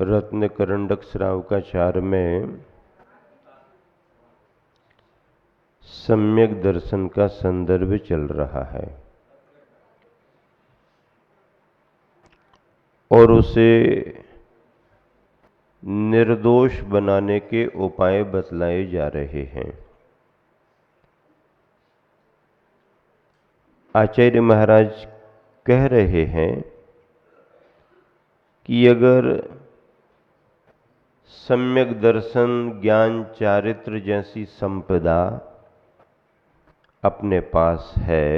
रत्न करंडक श्रावकाचार्य में सम्यक दर्शन का संदर्भ चल रहा है और उसे निर्दोष बनाने के उपाय बतलाए जा रहे हैं। आचार्य महाराज कह रहे हैं कि अगर सम्यक दर्शन, ज्ञान, चारित्र जैसी संपदा अपने पास है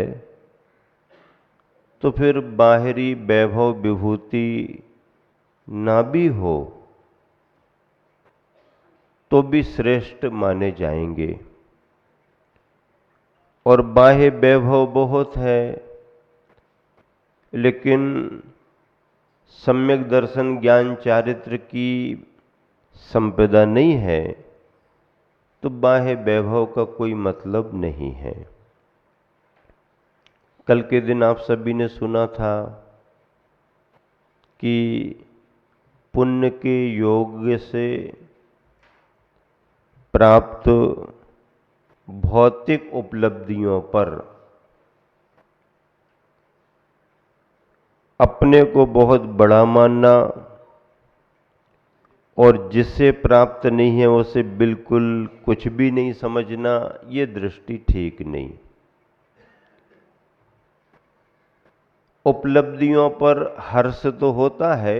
तो फिर बाहरी वैभव विभूति ना भी हो तो भी श्रेष्ठ माने जाएंगे। और बाह्य वैभव बहुत है लेकिन सम्यक दर्शन, ज्ञान, चारित्र की संपदा नहीं है तो बाह्य वैभव का कोई मतलब नहीं है। कल के दिन आप सभी ने सुना था कि पुण्य के योग से प्राप्त भौतिक उपलब्धियों पर अपने को बहुत बड़ा मानना और जिससे प्राप्त नहीं है उसे बिल्कुल कुछ भी नहीं समझना, ये दृष्टि ठीक नहीं। उपलब्धियों पर हर्ष तो होता है,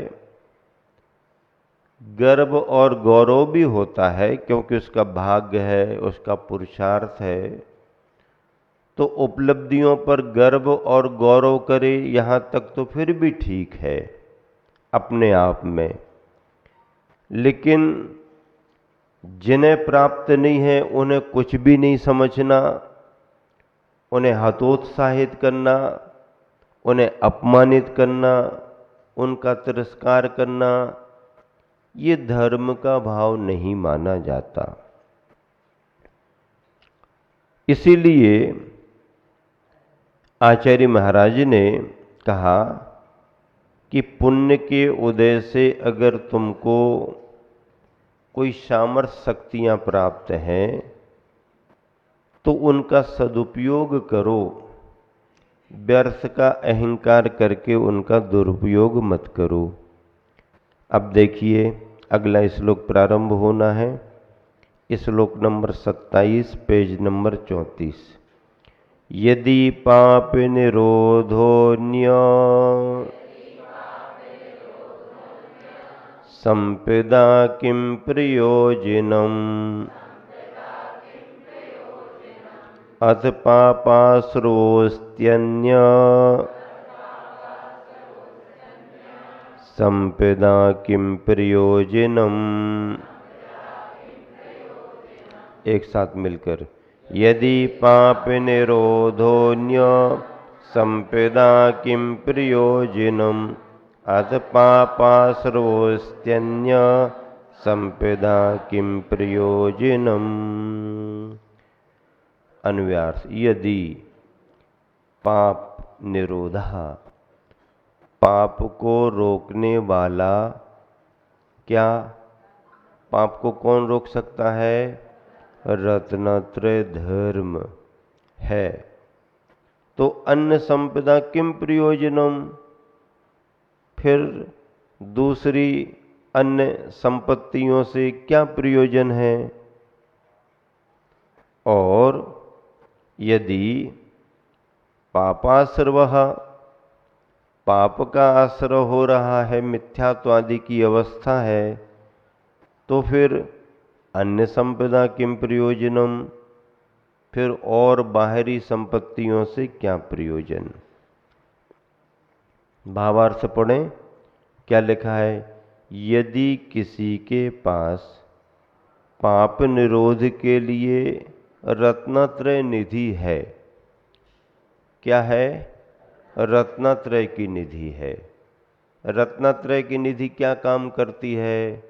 गर्व और गौरव भी होता है क्योंकि उसका भाग्य है, उसका पुरुषार्थ है। तो उपलब्धियों पर गर्व और गौरव करे यहाँ तक तो फिर भी ठीक है अपने आप में, लेकिन जिन्हें प्राप्त नहीं है उन्हें कुछ भी नहीं समझना, उन्हें हतोत्साहित करना, उन्हें अपमानित करना, उनका तिरस्कार करना, ये धर्म का भाव नहीं माना जाता। इसीलिए आचार्य महाराज ने कहा कि पुण्य के उदय से अगर तुमको कोई सामर्थ्य शक्तियां प्राप्त हैं तो उनका सदुपयोग करो, व्यर्थ का अहंकार करके उनका दुरुपयोग मत करो। अब देखिए अगला श्लोक प्रारंभ होना है, श्लोक नंबर 27, पेज नंबर 34। यदि पाप निरोधोन्य संपदा किं प्रयोजनम् अथ पापाश्रोस्त्यन्य संपदा किं प्रयोजनम्। एक साथ मिलकर, यदि पाप निरोधोन्य संपदा किं प्रयोजनम् अथ पापाश्रोस्त्यन्य संपदा किं प्रयोजनम्। अन्वयार्थ, यदि पाप निरोधा, पाप को रोकने वाला, क्या पाप को कौन रोक सकता है? रत्नत्रय धर्म है। तो अन्य संपदा किम प्रयोजनम, फिर दूसरी अन्य संपत्तियों से क्या प्रयोजन है? और यदि पापाश्रवः, पाप का आश्रय हो रहा है, मिथ्यात्व आदि की अवस्था है, तो फिर अन्य संपदा किम प्रयोजनम, फिर और बाहरी संपत्तियों से क्या प्रयोजन? भावार्थ पढ़ें, क्या लिखा है? यदि किसी के पास पाप निरोध के लिए रत्नत्रय निधि है, क्या है? रत्नत्रय की निधि है। रत्नत्रय की निधि क्या काम करती है?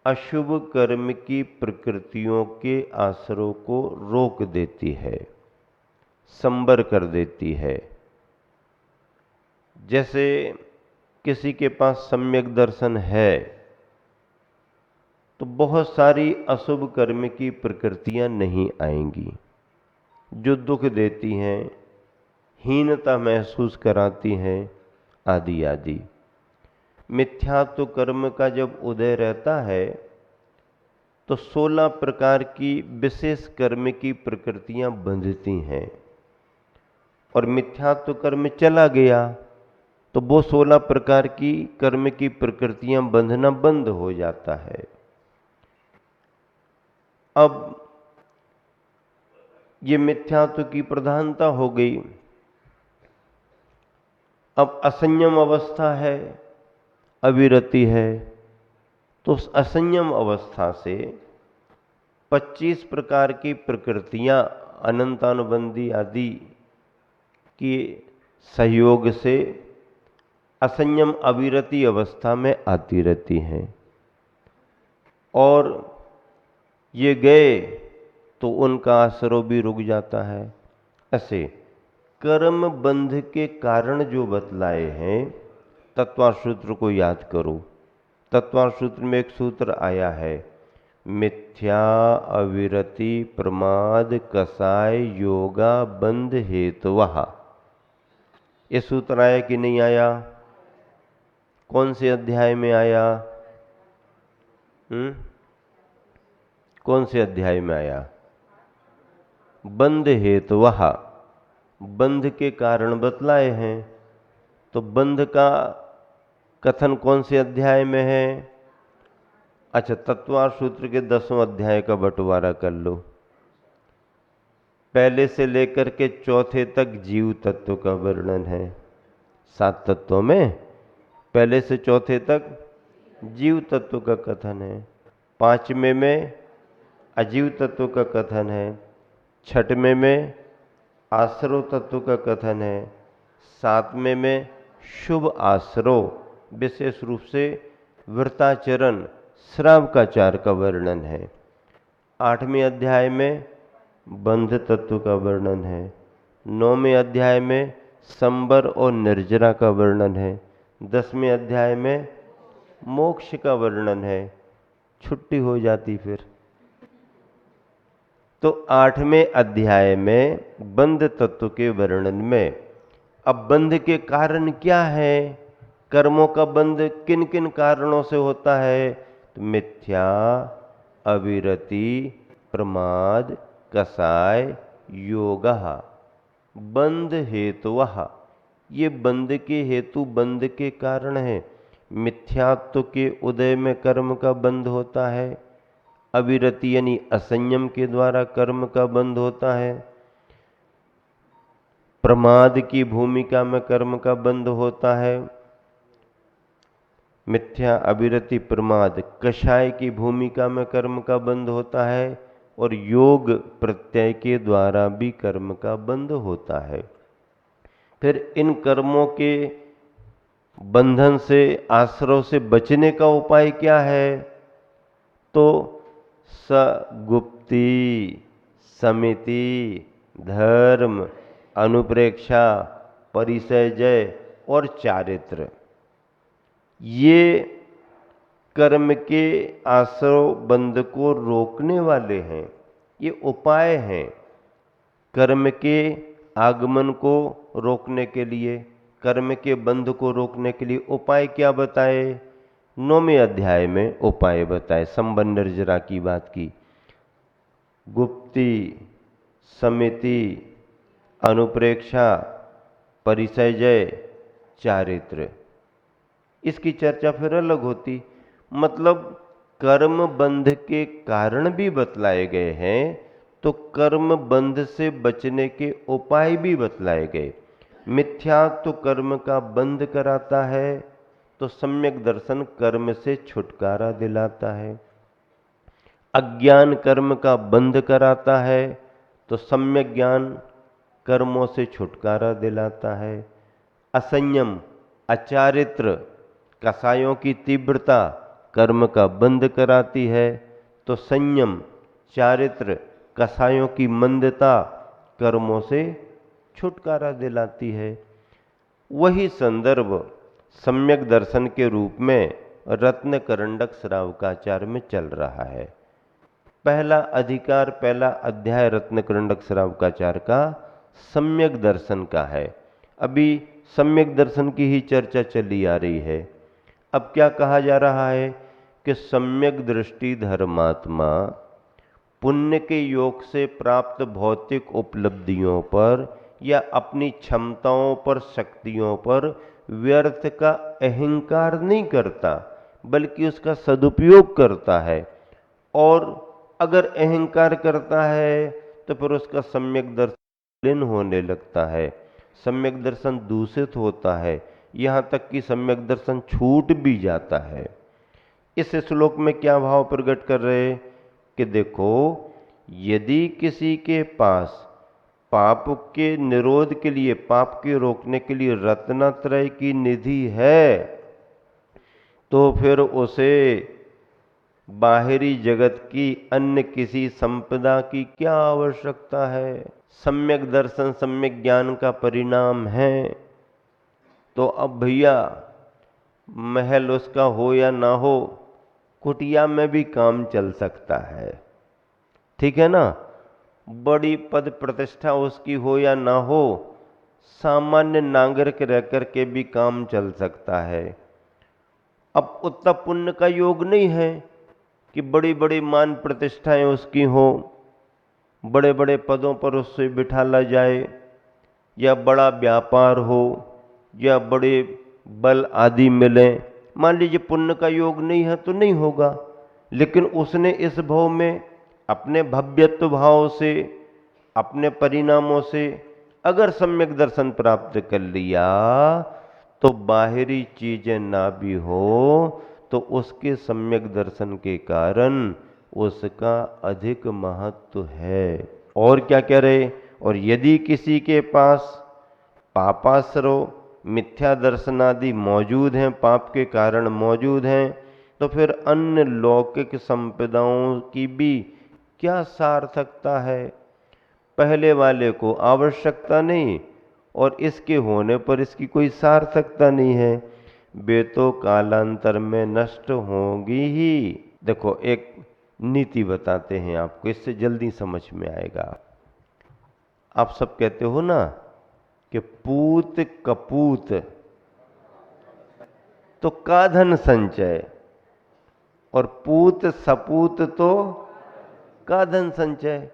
अशुभ कर्म की प्रकृतियों के आश्रयों को रोक देती है, संबर कर देती है। जैसे किसी के पास सम्यक दर्शन है तो बहुत सारी अशुभ कर्म की प्रकृतियां नहीं आएंगी जो दुख देती हैं, हीनता महसूस कराती हैं, आदि आदि। मिथ्यात्व कर्म का जब उदय रहता है तो 16 प्रकार की विशेष कर्म की प्रकृतियां बंधती हैं, और मिथ्यात्व कर्म चला गया तो वो 16 प्रकार की कर्म की प्रकृतियां बंधना बंद हो जाता है। अब ये मिथ्यात्व की प्रधानता हो गई। अब असंयम अवस्था है, अविरति है, तो उस असंयम अवस्था से 25 प्रकार की प्रकृतियां अनंतानुबंधी आदि के सहयोग से असंयम अविरति अवस्था में आती रहती हैं, और ये गए तो उनका आश्रय भी रुक जाता है। ऐसे कर्म बंध के कारण जो बतलाए हैं, तत्वार्थ सूत्र को याद करो। तत्वार्थ सूत्र में एक सूत्र आया है, मिथ्या अविरति प्रमाद कसाय योगा बंध हेतुवः। ये सूत्र आया कि नहीं आया? कौन से अध्याय में आया? कौन से अध्याय में आया? बंध हेतुवः, बंध के कारण बतलाए हैं। तो बंध का कथन कौन से अध्याय में है? अच्छा, तत्वार्थ सूत्र के 10वें अध्याय का बंटवारा कर लो। पहले से लेकर के चौथे तक जीव तत्व का वर्णन है। 7 तत्वों में पहले से चौथे तक जीव तत्व का कथन है। 5वें में अजीव तत्व का कथन है। 6वें में आश्रव तत्व का कथन है। 7वें में शुभ आश्रव, विशेष रूप से व्रताचरण श्रावकाचार का वर्णन है। 8वें अध्याय में बंध तत्व का वर्णन है। 9वें अध्याय में संबर और निर्जरा का वर्णन है। 10वें अध्याय में मोक्ष का वर्णन है। छुट्टी हो जाती फिर। तो 8वें अध्याय में बंध तत्व के वर्णन में अब बंध के कारण क्या है, कर्मों का बंध किन किन कारणों से होता है, तो मिथ्या अविरति प्रमाद कसाय योगः बंध हेतुवः। ये बंध के हेतु, बंध के कारण है। मिथ्यात्व के उदय में कर्म का बंध होता है। अविरति यानी असंयम के द्वारा कर्म का बंध होता है। प्रमाद की भूमिका में कर्म का बंध होता है। मिथ्या अविरति प्रमाद कषाय की भूमिका में कर्म का बंध होता है, और योग प्रत्यय के द्वारा भी कर्म का बंध होता है। फिर इन कर्मों के बंधन से, आश्रव से बचने का उपाय क्या है, तो सगुप्ती समिति धर्म अनुप्रेक्षा परिसयजय और चारित्र, ये कर्म के आश्रव बंध को रोकने वाले हैं। ये उपाय हैं कर्म के आगमन को रोकने के लिए, कर्म के बंध को रोकने के लिए उपाय क्या बताए? 9वें अध्याय में उपाय बताए। संबंध निर्जरा की बात की। गुप्ती समिति अनुप्रेक्षा परिसयजय चारित्र, इसकी चर्चा फिर अलग होती। मतलब कर्म बंध के कारण भी बतलाए गए हैं, तो कर्म बंध से बचने के उपाय भी बतलाए गए। मिथ्या तो कर्म का बंध कराता है, तो सम्यक दर्शन कर्म से छुटकारा दिलाता है। अज्ञान कर्म का बंध कराता है, तो सम्यक ज्ञान कर्मों से छुटकारा दिलाता है। असंयम अचारित्र कसायों की तीव्रता कर्म का बंध कराती है, तो संयम चारित्र कसायों की मंदता कर्मों से छुटकारा दिलाती है। वही संदर्भ सम्यक दर्शन के रूप में रत्न करंडक श्रावकाचार में चल रहा है। पहला अधिकार, पहला अध्याय रत्न करंडक श्रावकाचार का सम्यक दर्शन का है। अभी सम्यक दर्शन की ही चर्चा चली आ रही है। अब क्या कहा जा रहा है कि सम्यक दृष्टि धर्मात्मा पुण्य के योग से प्राप्त भौतिक उपलब्धियों पर या अपनी क्षमताओं पर, शक्तियों पर व्यर्थ का अहंकार नहीं करता, बल्कि उसका सदुपयोग करता है। और अगर अहंकार करता है तो फिर उसका सम्यक दर्शन होने लगता है, सम्यक दर्शन दूषित होता है, यहाँ तक कि सम्यक दर्शन छूट भी जाता है। इस श्लोक में क्या भाव प्रकट कर रहे कि देखो, यदि किसी के पास पाप के निरोध के लिए, पाप के रोकने के लिए रत्नत्रय की निधि है, तो फिर उसे बाहरी जगत की अन्य किसी संपदा की क्या आवश्यकता है। सम्यक दर्शन, सम्यक ज्ञान का परिणाम है। तो अब भैया महल उसका हो या ना हो, कुटिया में भी काम चल सकता है, ठीक है ना। बड़ी पद प्रतिष्ठा उसकी हो या ना हो, सामान्य नागरिक रह करके भी काम चल सकता है। अब उतना पुण्य का योग नहीं है कि बड़ी बड़ी मान प्रतिष्ठाएं उसकी हो, बड़े बड़े पदों पर उससे बिठाला जाए, या बड़ा व्यापार हो, या बड़े बल आदि मिले। मान लीजिए पुण्य का योग नहीं है तो नहीं होगा, लेकिन उसने इस भाव में अपने भव्यत्व भाव से, अपने परिणामों से अगर सम्यक दर्शन प्राप्त कर लिया, तो बाहरी चीजें ना भी हो तो उसके सम्यक दर्शन के कारण उसका अधिक महत्व है। और क्या कह रहे, और यदि किसी के पास पापाश्रव, मिथ्या दर्शन आदि मौजूद हैं, पाप के कारण मौजूद हैं, तो फिर अन्य लौकिक संपदाओं की भी क्या सार्थकता है। पहले वाले को आवश्यकता नहीं और इसके होने पर इसकी कोई सार्थकता नहीं है, वे तो कालांतर में नष्ट होंगी ही। देखो एक नीति बताते हैं आपको, इससे जल्दी समझ में आएगा। आप सब कहते हो ना कि पूत कपूत तो का धन संचय, और पूत सपूत तो का धन संचय।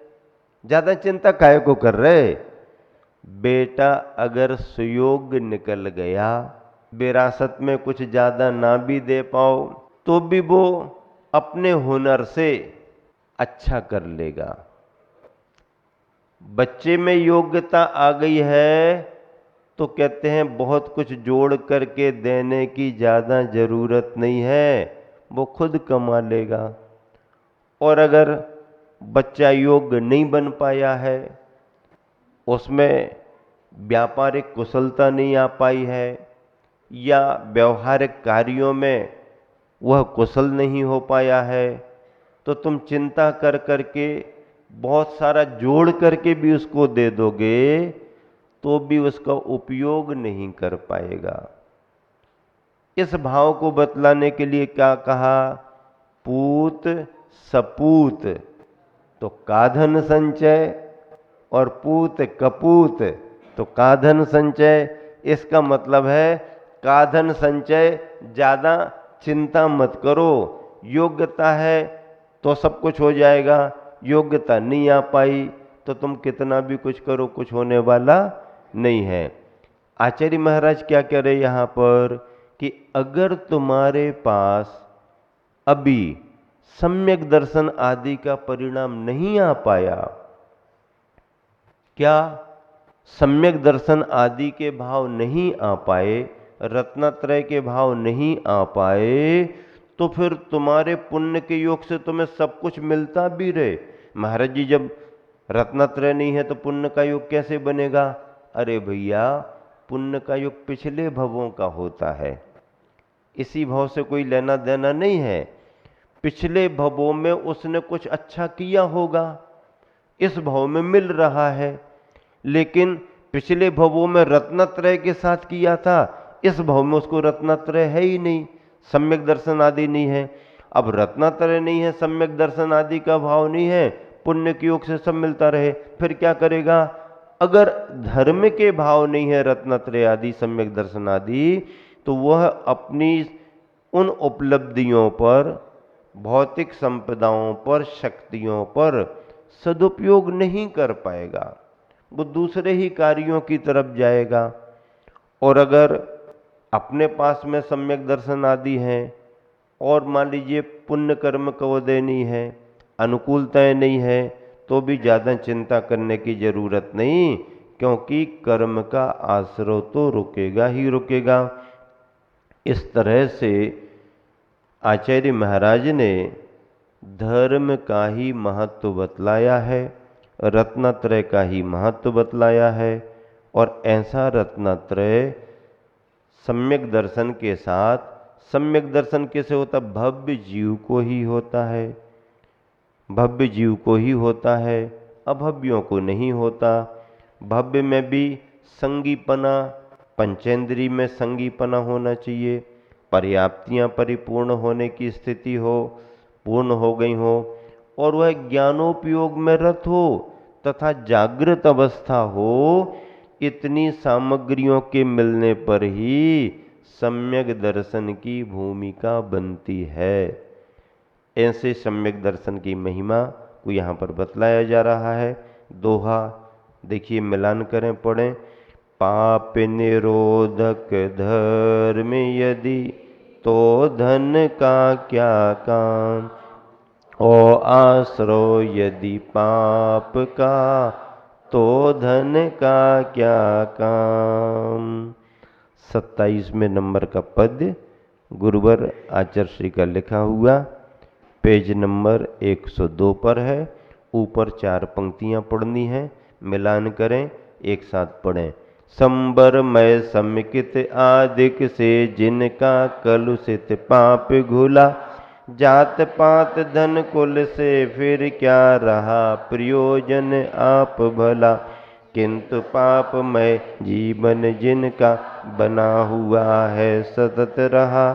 ज्यादा चिंता काहे को कर रहे। बेटा अगर सुयोग निकल गया, विरासत में कुछ ज्यादा ना भी दे पाओ, तो भी वो अपने हुनर से अच्छा कर लेगा। बच्चे में योग्यता आ गई है तो कहते हैं बहुत कुछ जोड़ करके देने की ज्यादा जरूरत नहीं है, वो खुद कमा लेगा। और अगर बच्चा योग्य नहीं बन पाया है, उसमें व्यापारिक कुशलता नहीं आ पाई है, या व्यवहारिक कार्यों में वह कुशल नहीं हो पाया है, तो तुम चिंता कर करके बहुत सारा जोड़ करके भी उसको दे दोगे तो भी उसका उपयोग नहीं कर पाएगा। इस भाव को बतलाने के लिए क्या कहा, पूत सपूत तो का धन संचय, और पूत कपूत तो का धन संचय। इसका मतलब है का धन संचय, ज्यादा चिंता मत करो। योग्यता है तो सब कुछ हो जाएगा, योग्यता नहीं आ पाई तो तुम कितना भी कुछ करो कुछ होने वाला नहीं है। आचार्य महाराज क्या कह रहे यहाँ पर कि अगर तुम्हारे पास अभी सम्यक दर्शन आदि का परिणाम नहीं आ पाया, क्या सम्यक दर्शन आदि के भाव नहीं आ पाए, रत्नत्रय के भाव नहीं आ पाए, तो फिर तुम्हारे पुण्य के योग से तुम्हें सब कुछ मिलता भी रहे। महाराज जी जब रत्नत्रय नहीं है तो पुण्य का योग कैसे बनेगा। अरे भैया पुण्य का योग पिछले भवों का होता है, इसी भाव से कोई लेना देना नहीं है। पिछले भवों में उसने कुछ अच्छा किया होगा, इस भाव में मिल रहा है, लेकिन पिछले भवों में रत्नत्रय के साथ किया था, इस भाव में उसको रत्नत्रय है ही नहीं, सम्यक दर्शन आदि नहीं है। अब रत्नत्रय नहीं है, सम्यक दर्शन आदि का भाव नहीं है, पुण्य के योग से सब मिलता रहे, फिर क्या करेगा? अगर धर्म के भाव नहीं है रत्नत्रय आदि सम्यक दर्शन आदि, तो वह अपनी उन उपलब्धियों पर, भौतिक संपदाओं पर, शक्तियों पर सदुपयोग नहीं कर पाएगा, वो दूसरे ही कार्यों की तरफ जाएगा। और अगर अपने पास में सम्यक दर्शन आदि हैं और मान लीजिए पुण्य कर्म का उदय नहीं है, अनुकूलताएं नहीं है, तो भी ज़्यादा चिंता करने की जरूरत नहीं, क्योंकि कर्म का आश्रय तो रुकेगा ही रुकेगा। इस तरह से आचार्य महाराज ने धर्म का ही महत्व बतलाया है, रत्नत्रय का ही महत्व बतलाया है। और ऐसा रत्नत्रय सम्यक दर्शन के साथ, सम्यक दर्शन कैसे होता? भव्य जीव को ही होता है, भव्य जीव को ही होता है, अभव्यों को नहीं होता। भव्य में भी संगीपना, पंचेंद्री में संगीपना होना चाहिए, पर्याप्तियां परिपूर्ण होने की स्थिति हो, पूर्ण हो गई हो, और वह ज्ञानोपयोग में रत हो तथा जागृत अवस्था हो। इतनी सामग्रियों के मिलने पर ही सम्यक दर्शन की भूमिका बनती है। ऐसे सम्यक दर्शन की महिमा को यहाँ पर बतलाया जा रहा है। दोहा देखिए, मिलान करें, पढ़ें। पाप निरोधक धर्म यदि, तो धन का क्या काम। ओ आश्रो यदि पाप का, तो धन का क्या काम। 27वें नंबर का पद्य गुरुवर आचार्य श्री का लिखा हुआ, पेज नंबर 102 पर है। ऊपर 4 पंक्तियां पढ़नी हैं, मिलान करें, एक साथ पढ़ें। संबरमय समिकित आदिक से, जिनका कलुषित पाप घुला। जात पात धन कुल से, फिर क्या रहा प्रयोजन आप भला। किंतु पापमय जीवन जिनका, बना हुआ है सतत रहा।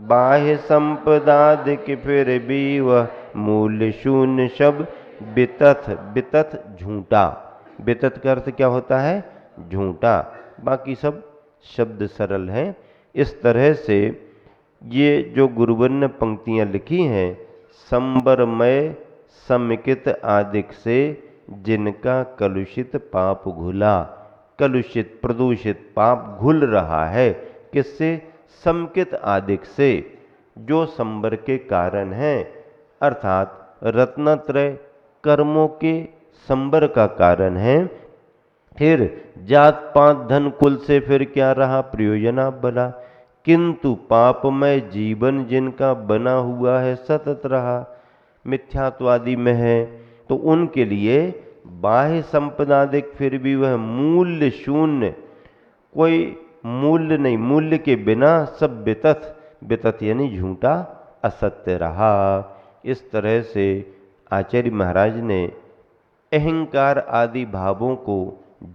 बाह्य संपदादिक फिर भी वह मूल्य शून्य शब्द। बितथ, बितथ झूठा, बितथ का अर्थ क्या होता है? झूठा। बाकी सब शब्द सरल हैं। इस तरह से ये जो गुरुवर ने पंक्तियां लिखी हैं, संबरमय समिकित आदिक से, जिनका कलुषित पाप घुला। कलुषित, प्रदूषित पाप घुल रहा है, किससे? समकित आदिक से, जो संबर के कारण हैं, अर्थात रत्नत्रय कर्मों के संबर का कारण है। फिर जात पात धन कुल से, फिर क्या रहा प्रयोजन आप भला। किंतु पापमय जीवन जिनका, बना हुआ है सतत रहा। मिथ्यात्वादी में है तो उनके लिए बाह्य संपदादिक फिर भी वह मूल्य शून्य, कोई मूल्य नहीं, मूल्य के बिना सब बितथ, बितथ यानी झूठा, असत्य रहा। इस तरह से आचार्य महाराज ने अहंकार आदि भावों को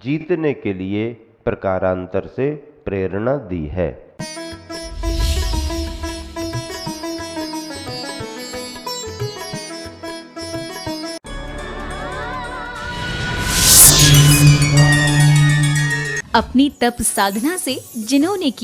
जीतने के लिए प्रकारांतर से प्रेरणा दी है। अपनी तप साधना से जिन्होंने की